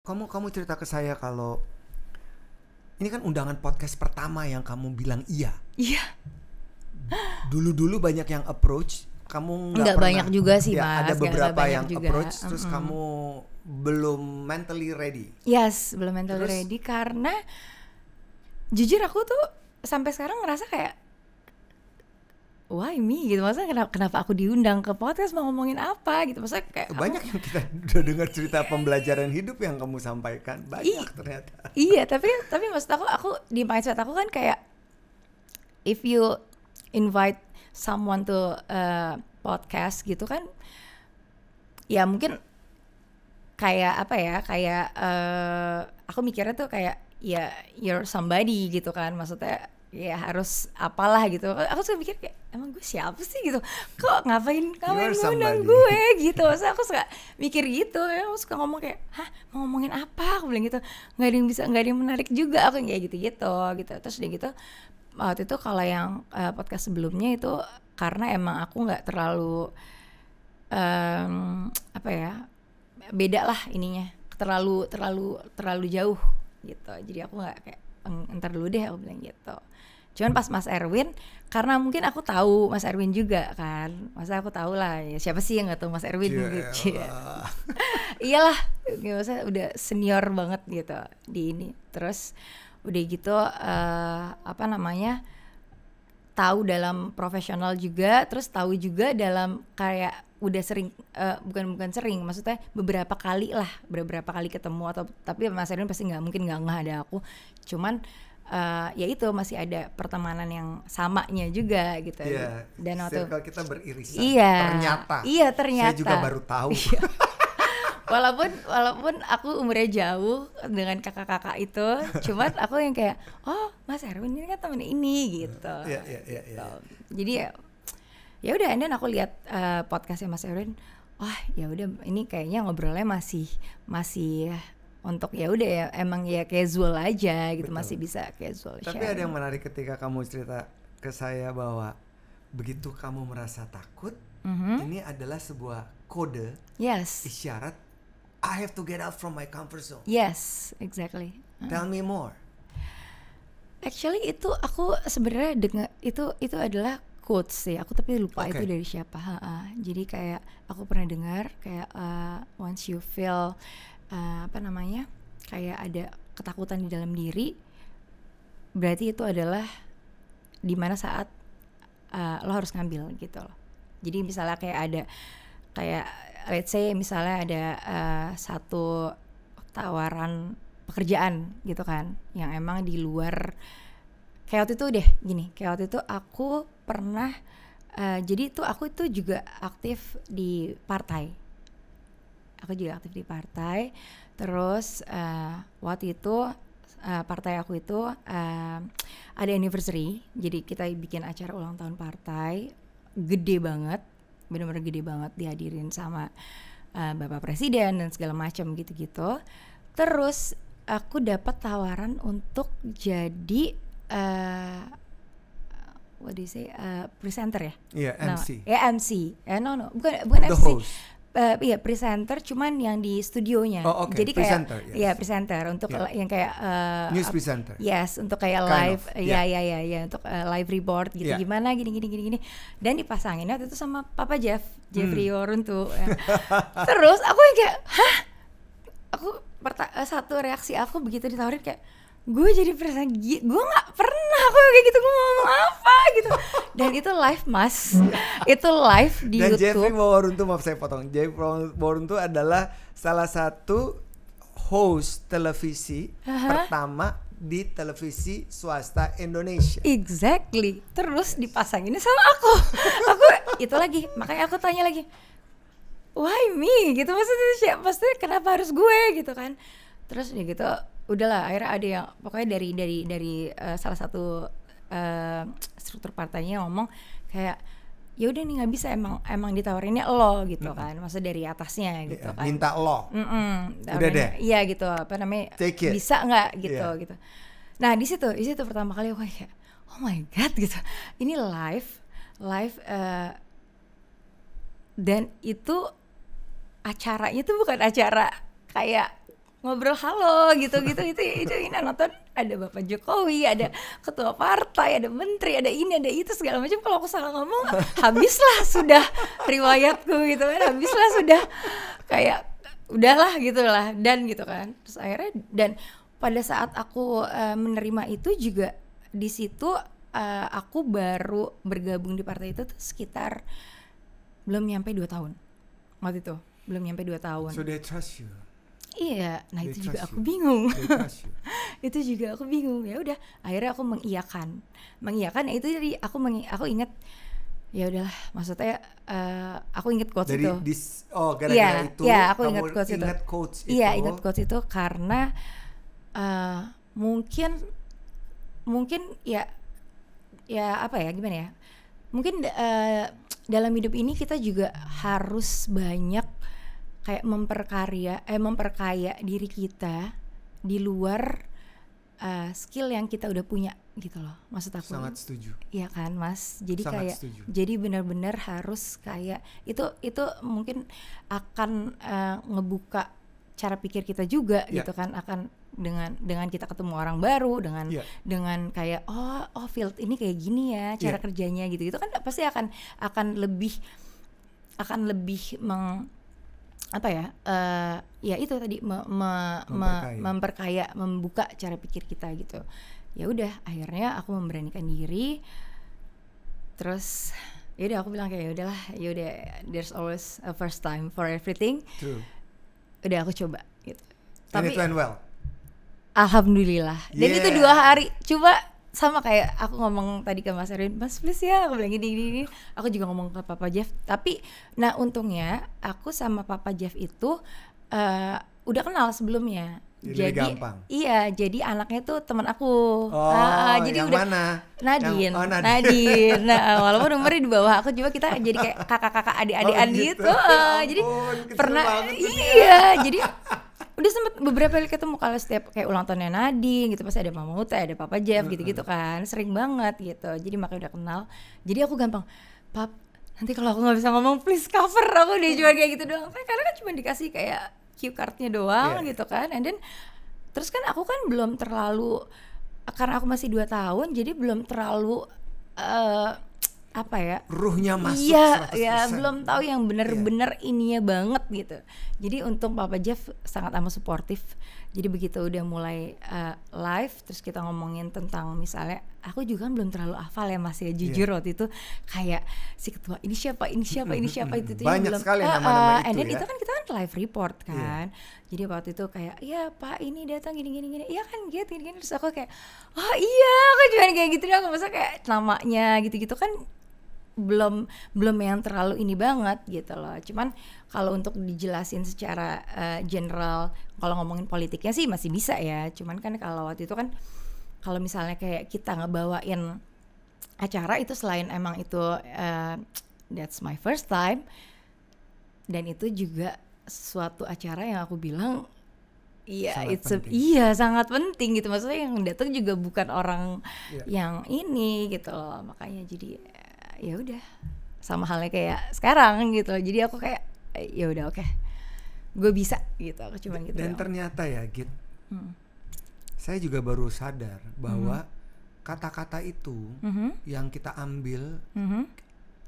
Kamu cerita ke saya kalau ini kan undangan podcast pertama yang kamu bilang iya. Iya. Dulu banyak yang approach, kamu nggak pernah. Banyak juga sih ya, Mas. ada beberapa yang juga. approach, terus kamu belum mentally ready. Yes, belum mentally ready karena jujur aku tuh sampai sekarang ngerasa kayak why me gitu, maksudnya kenapa aku diundang ke podcast mau ngomongin apa gitu, maksudnya kayak banyak yang kita udah dengar cerita pembelajaran hidup yang kamu sampaikan banyak ternyata. Iya, tapi maksud aku di mindset aku kan kayak if you invite someone to podcast gitu kan, ya mungkin kayak apa ya, kayak aku mikirnya tuh kayak ya you're somebody gitu kan, maksudnya ya harus apalah gitu. Aku suka mikir kayak emang gue siapa sih gitu, kok ngapain ngundang gue gitu. Maksudnya aku suka mikir gitu, aku suka ngomong kayak mau ngomongin apa, aku bilang gitu, nggak ada yang menarik juga, aku kayak gitu. Terus dia gitu waktu itu kalau yang podcast sebelumnya itu karena emang aku nggak terlalu apa ya, beda lah ininya, terlalu jauh gitu, jadi aku nggak kayak ntar dulu deh, aku bilang gitu. Cuman pas Mas Erwin, karena mungkin aku tahu Mas Erwin juga kan, masa aku tahu lah ya, siapa sih yang nggak tahu Mas Erwin gitu. Iyalah, maksudnya udah senior banget gitu di ini. Terus udah gitu apa namanya, tahu dalam profesional juga, terus tahu juga dalam kayak udah sering bukan sering, maksudnya beberapa kali ketemu, atau tapi Mas Erwin pasti nggak mungkin nggak ada aku, cuman ya itu masih ada pertemanan yang samanya juga gitu. Yeah, dan waktu circle kita beririsan. Ternyata saya juga baru tahu. walaupun aku umurnya jauh dengan kakak-kakak itu, cuman aku yang kayak Mas Erwin ini kan temen ini gitu. Jadi ya udah, and then aku lihat podcastnya Mas Erwin, ya udah ini kayaknya ngobrolnya masih untuk ya udah ya emang ya casual aja gitu. Betul. Masih bisa casual. Tapi sharing. Ada yang menarik ketika kamu cerita ke saya bahwa begitu kamu merasa takut, ini adalah sebuah kode, isyarat I have to get out from my comfort zone. Yes, exactly. Tell me more. Actually itu aku sebenarnya dengar itu adalah quotes sih, aku tapi lupa itu dari siapa. Jadi kayak aku pernah dengar kayak once you feel apa namanya, kayak ada ketakutan di dalam diri, berarti itu adalah dimana saat lo harus ngambil gitu loh. Jadi misalnya kayak ada kayak let's say misalnya ada satu tawaran pekerjaan gitu kan, yang emang di luar, kayak waktu itu deh gini, kayak waktu itu aku pernah jadi itu aku itu juga aktif di partai. Terus waktu itu partai aku itu ada anniversary, jadi kita bikin acara ulang tahun partai, gede banget, benar-benar gede banget, dihadirin sama Bapak Presiden dan segala macam gitu-gitu. Terus aku dapat tawaran untuk jadi what do you say, presenter ya? Iya, MC. MC. No, bukan The MC. Host. Iya, presenter, cuman yang di studionya. Jadi kayak presenter, yes. Ya presenter untuk yang kayak news presenter. Yes, untuk kayak live, ya untuk live report gitu, gimana gini. Dan dipasanginnya itu sama Papa Jeffrey Waruntu. Terus aku yang kayak, satu reaksi aku begitu ditawarin kayak, gue jadi presenter, gue nggak pernah aku kayak gitu, gue ngomong apa gitu. Dan itu live Mas, itu live di dan YouTube. Jeffrey Waruntu, maaf saya potong, Jeffrey Waruntu adalah salah satu host televisi pertama di televisi swasta Indonesia. Exactly. Terus dipasanginnya sama aku itu lagi, makanya aku tanya lagi, why me gitu, maksudnya kenapa harus gue gitu kan. Terus dia gitu, udahlah akhirnya ada yang pokoknya dari salah satu struktur partainya ngomong kayak, ya udah nih nggak bisa, emang ditawarinnya lo gitu kan, maksudnya dari atasnya gitu kan, minta lo, udah deh, iya gitu, apa namanya, bisa nggak gitu. Nah di situ pertama kali aku kayak, oh my god gitu, ini live dan itu acaranya tuh bukan acara kayak ngobrol halo gitu itu ini nonton ada Bapak Jokowi, ada ketua partai, ada menteri, ada ini ada itu segala macam. Kalau aku salah ngomong habislah sudah riwayatku gitu kan, habislah sudah kayak udahlah gitulah dan gitu kan. Terus akhirnya dan pada saat aku menerima itu juga di situ aku baru bergabung di partai itu tuh sekitar belum nyampe 2 tahun waktu itu, belum nyampe 2 tahun. So they trust you. Iya, nah itu juga aku bingung. Itu juga aku bingung. Ya udah, akhirnya aku mengiyakan ya itu. Jadi aku ingat ya udahlah, maksudnya aku ingat quotes dari itu. Gara-gara itu. Iya, aku ingat quotes itu. Iya, ingat quotes itu karena mungkin ya apa ya, gimana ya? Mungkin dalam hidup ini kita juga harus banyak kayak memperkaya diri kita di luar skill yang kita udah punya gitu loh, maksud aku. Sangat setuju. Iya kan Mas, jadi sangat kayak setuju. Jadi benar-benar harus kayak itu mungkin akan ngebuka cara pikir kita juga gitu kan, akan dengan kita ketemu orang baru, dengan kayak oh field ini kayak gini ya cara kerjanya gitu kan pasti akan lebih apa ya ya itu tadi memperkaya, membuka cara pikir kita gitu. Ya udah, akhirnya aku memberanikan diri. Terus ya udah aku bilang kayak ya udahlah, ya udah, there's always a first time for everything. True. Udah aku coba gitu. And it went well. Alhamdulillah. Dan itu 2 hari coba. Sama kayak aku ngomong tadi ke Mas Erwin, Mas please ya, aku bilang gini. Aku juga ngomong ke Papa Jeff. Tapi, nah untungnya aku sama Papa Jeff itu udah kenal sebelumnya. Jadi gampang. Iya, jadi anaknya tuh teman aku. Jadi yang udah mana? Nadine. Nah, walaupun umurnya di bawah aku, juga kita jadi kayak kakak-kakak adik-adikan gitu. Jadi pernah, jadi udah sempet beberapa kali ketemu kalau setiap kayak ulang tahunnya Nadine gitu, pasti ada Mama Uta, ada Papa Jeff gitu-gitu kan, sering banget gitu. Jadi makanya udah kenal. Jadi aku gampang, Pap, nanti kalau aku nggak bisa ngomong please cover aku deh, cuma kayak gitu doang. Karena kan cuma dikasih kayak cue cardnya doang gitu kan. And then terus kan aku kan belum terlalu, karena aku masih 2 tahun, jadi belum terlalu apa ya, ruhnya masuk. Iya, belum tahu yang benar-benar ininya banget gitu. Jadi untung Papa Jeff sangat amat suportif. Jadi begitu udah mulai live, terus kita ngomongin tentang misalnya, aku juga kan belum terlalu hafal ya Mas ya, jujur waktu itu kayak si ketua ini siapa itu banyak belum, sekali nama-nama itu. And then itu kan kita kan live report kan. Jadi waktu itu kayak, iya Pak ini datang gini, iya kan gini. Terus aku kayak, oh iya, aku juga kayak gitu deh. Aku masa kayak namanya gitu-gitu kan belum yang terlalu ini banget gitu loh. Cuman kalau untuk dijelasin secara general, kalau ngomongin politiknya sih masih bisa ya. Cuman kan kalau waktu itu kan, kalau misalnya kayak kita ngebawain acara itu, selain emang itu that's my first time, dan itu juga suatu acara yang aku bilang sangat penting gitu. Maksudnya yang datang juga bukan orang yang ini gitu loh. Makanya jadi ya udah, sama halnya kayak sekarang gitu. Jadi aku kayak ya udah oke, gue bisa gitu. Aku cuman gitu. Dan ternyata ya Git, saya juga baru sadar bahwa kata-kata itu yang kita ambil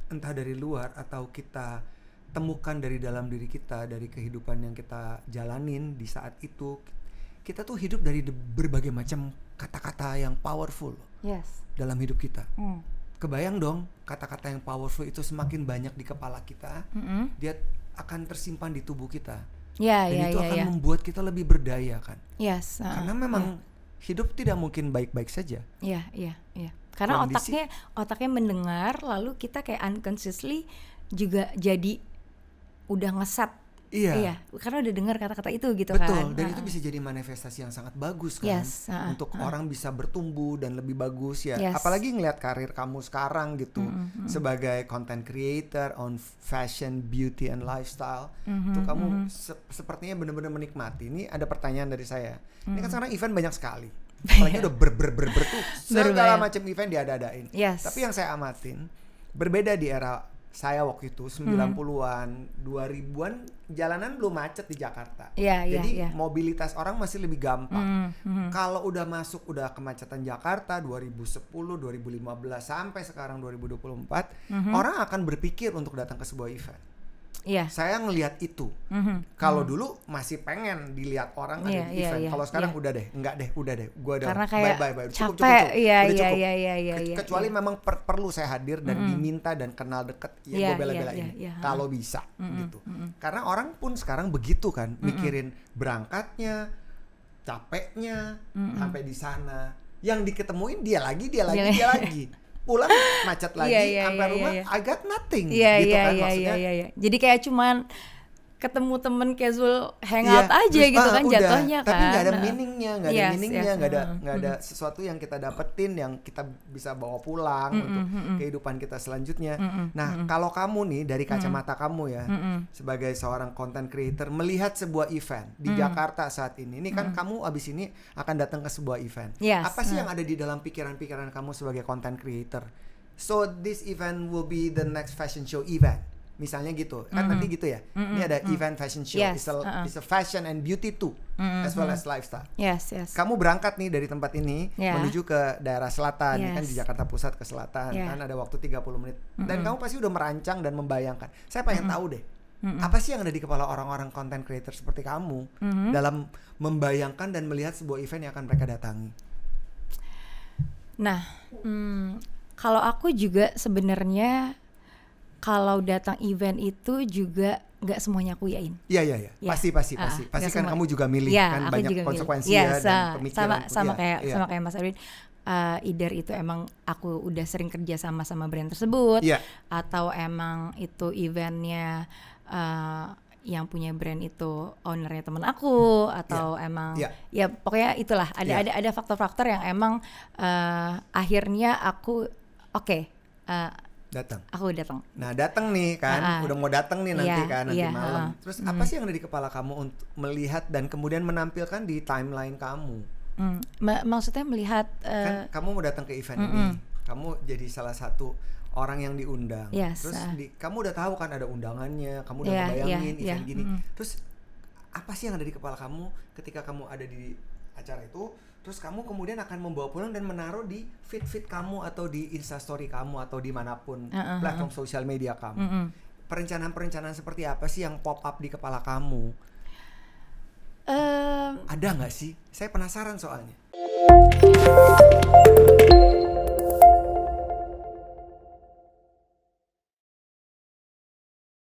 entah dari luar atau kita temukan dari dalam diri kita, dari kehidupan yang kita jalanin di saat itu, kita tuh hidup dari berbagai macam kata-kata yang powerful dalam hidup kita. Kebayang dong, kata-kata yang powerful itu semakin banyak di kepala kita, dia akan tersimpan di tubuh kita. Dan itu akan membuat kita lebih berdaya kan. Karena memang hidup tidak mungkin baik-baik saja. Iya. Karena otaknya mendengar, lalu kita kayak unconsciously juga jadi udah ngeset. Iya, karena udah dengar kata-kata itu gitu. Betul, kan. Dan itu bisa jadi manifestasi yang sangat bagus kan, untuk orang bisa bertumbuh dan lebih bagus ya. Apalagi ngelihat karir kamu sekarang gitu, sebagai content creator on fashion, beauty and lifestyle, itu kamu sepertinya benar-benar menikmati. Ini ada pertanyaan dari saya. Ini kan sekarang event banyak sekali, apalagi udah tuh segala macam event diada-adain. Tapi yang saya amatin, berbeda di era saya waktu itu 90-an, 2000-an jalanan belum macet di Jakarta. Jadi mobilitas orang masih lebih gampang. Kalau udah masuk udah kemacetan Jakarta 2010, 2015 sampai sekarang 2024, orang akan berpikir untuk datang ke sebuah event. Saya ngelihat itu. Kalau dulu masih pengen dilihat orang ada di event. Kalau sekarang udah deh, udah deh. Gua udah bye. Cukup. Kecuali memang perlu saya hadir dan diminta dan kenal deket, gue bela-belain. Kalau bisa gitu. Karena orang pun sekarang begitu kan, mikirin berangkatnya, capeknya, sampai di sana. Yang diketemuin dia lagi. Pulang macet lagi, sampai rumah I got nothing gitu kan maksudnya. Jadi kayak cuman ketemu temen casual hangout aja gitu kan jatuhnya kan. Tapi nggak ada meaningnya, nggak ada sesuatu yang kita dapetin yang kita bisa bawa pulang untuk kehidupan kita selanjutnya. Nah kalau kamu nih dari kacamata kamu ya sebagai seorang content creator melihat sebuah event di Jakarta saat ini kan kamu abis ini akan datang ke sebuah event. Apa sih yang ada di dalam pikiran-pikiran kamu sebagai content creator? So this event will be the next fashion show event. Misalnya gitu, kan nanti gitu ya. Ini ada event fashion show, it's a fashion and beauty too, as well as lifestyle. Kamu berangkat nih dari tempat ini menuju ke daerah selatan, kan di Jakarta Pusat ke selatan, kan ada waktu 30 menit. Dan kamu pasti udah merancang dan membayangkan. Saya pengen tahu deh, apa sih yang ada di kepala orang-orang content creator seperti kamu dalam membayangkan dan melihat sebuah event yang akan mereka datangi? Nah, kalau aku juga sebenarnya kalau datang event itu juga nggak semuanya aku yain. Iya. Pasti kan kamu juga milih kan banyak konsekuensi dan pemikiran. Sama kayak Mas Erwin. Either itu emang aku udah sering kerja sama brand tersebut, atau emang itu eventnya yang punya brand itu ownernya teman aku, atau emang ya pokoknya itulah ada faktor-faktor yang emang akhirnya aku datang. Aku datang. Nah, datang nih kan, udah mau datang nih nanti nanti malam. Terus apa sih yang ada di kepala kamu untuk melihat dan kemudian menampilkan di timeline kamu? Maksudnya melihat kan kamu mau datang ke event ini, kamu jadi salah satu orang yang diundang. Terus kamu udah tahu kan ada undangannya, kamu udah ngebayangin event gini. Terus apa sih yang ada di kepala kamu ketika kamu ada di acara itu? Terus kamu kemudian akan membawa pulang dan menaruh di feed kamu atau di Instastory kamu atau dimanapun platform sosial media kamu. Perencanaan seperti apa sih yang pop up di kepala kamu? Ada nggak sih? Saya penasaran soalnya.